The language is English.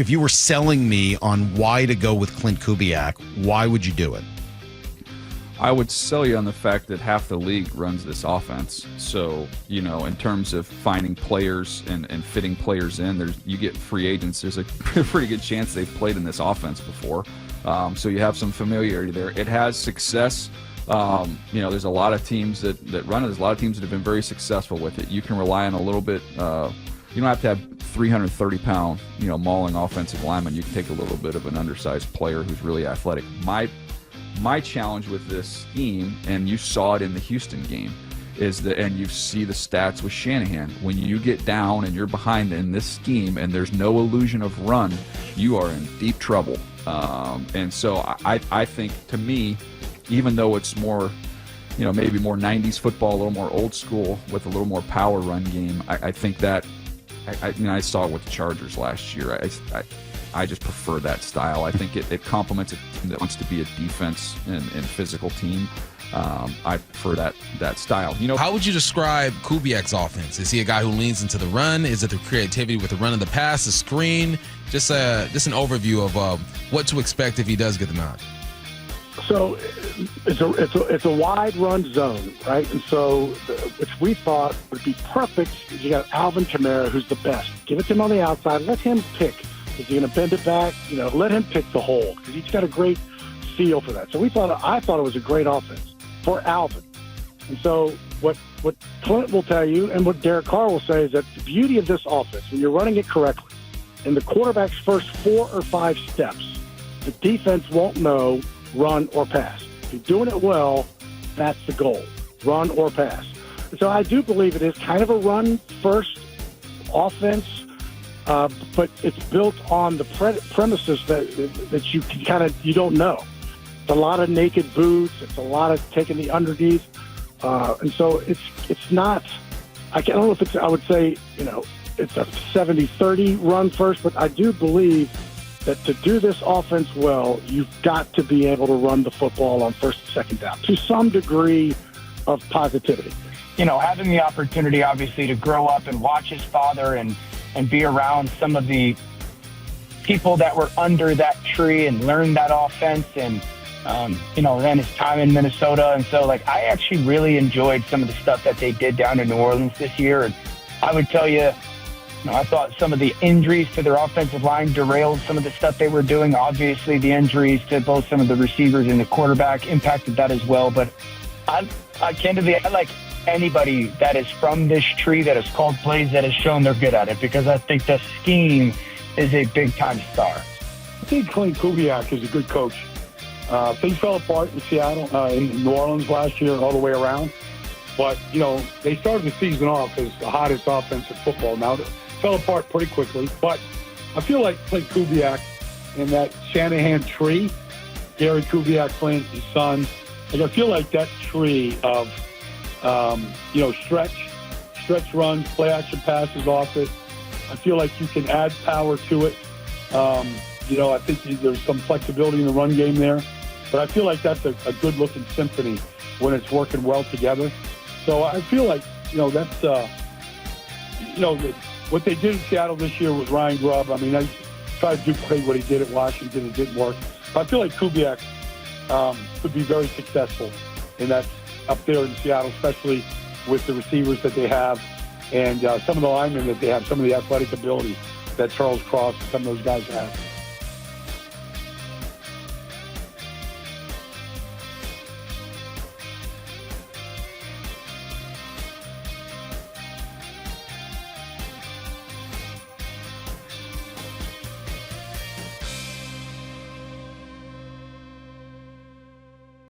you were selling me on why to go with Klint Kubiak, why would you do it? I would sell you on the fact that half the league runs this offense. So, in terms of finding players and fitting players in, you get free agents. There's a pretty good chance they've played in this offense before. So you have some familiarity there. It has success. There's a lot of teams that run it. There's a lot of teams that have been very successful with it. You can rely on a little bit. You don't have to have 330-pound, mauling offensive lineman. You can take a little bit of an undersized player who's really athletic. My challenge with this scheme, and you saw it in the Houston game, and you see the stats with Shanahan. When you get down and you're behind in this scheme and there's no illusion of run, you are in deep trouble. And so I think, to me, even though it's more, maybe more 90s football, a little more old school with a little more power run game, I think that, I saw it with the Chargers last year. I just prefer that style. I think it complements a team that wants to be a defense and physical team. I prefer that style. How would you describe Kubiak's offense? Is he a guy who leans into the run? Is it the creativity with the run of the pass, the screen? Just an overview of what to expect if he does get the nod. So it's a wide run zone, right? And so which we thought would be perfect. You got Alvin Kamara, who's the best. Give it to him on the outside. Let him pick. Is he going to bend it back? Let him pick the hole because he's got a great feel for that. So I thought it was a great offense for Alvin. And so what Klint will tell you and what Derek Carr will say is that the beauty of this offense, when you're running it correctly, in the quarterback's first 4 or 5 steps, the defense won't know run or pass. If you're doing it well, that's the goal, run or pass. And so I do believe it is kind of a run-first offense, but it's built on the premises that you don't know. It's a lot of naked boots. It's a lot of taking the underneath. And so it's not, I don't know if I would say, it's a 70-30 run first, but I do believe that to do this offense well, you've got to be able to run the football on first and second down to some degree of positivity. Having the opportunity, obviously, to grow up and watch his father and be around some of the people that were under that tree and learn that offense and, then his time in Minnesota. And so, I actually really enjoyed some of the stuff that they did down in New Orleans this year. And I would tell you, I thought some of the injuries to their offensive line derailed some of the stuff they were doing. Obviously, the injuries to both some of the receivers and the quarterback impacted that as well. But I candidly, I like anybody that is from this tree that has called plays that has shown they're good at it, because I think the scheme is a big-time star. I think Klint Kubiak is a good coach. Things fell apart in Seattle, in New Orleans last year, all the way around. But, they started the season off as the hottest offense in football. Now, it fell apart pretty quickly. But I feel like Klint Kubiak and that Shanahan tree, Gary Kubiak, Klint, his son, I feel like that tree of, stretch runs, play action passes off it. I feel like you can add power to it. I think there's some flexibility in the run game there. But I feel like that's a good-looking symphony when it's working well together. So I feel like, that's, what they did in Seattle this year with Ryan Grubb. I tried to duplicate what he did at Washington. It didn't work. But I feel like Kubiak could be very successful in that up there in Seattle, especially with the receivers that they have and some of the linemen that they have, some of the athletic ability that Charles Cross and some of those guys have.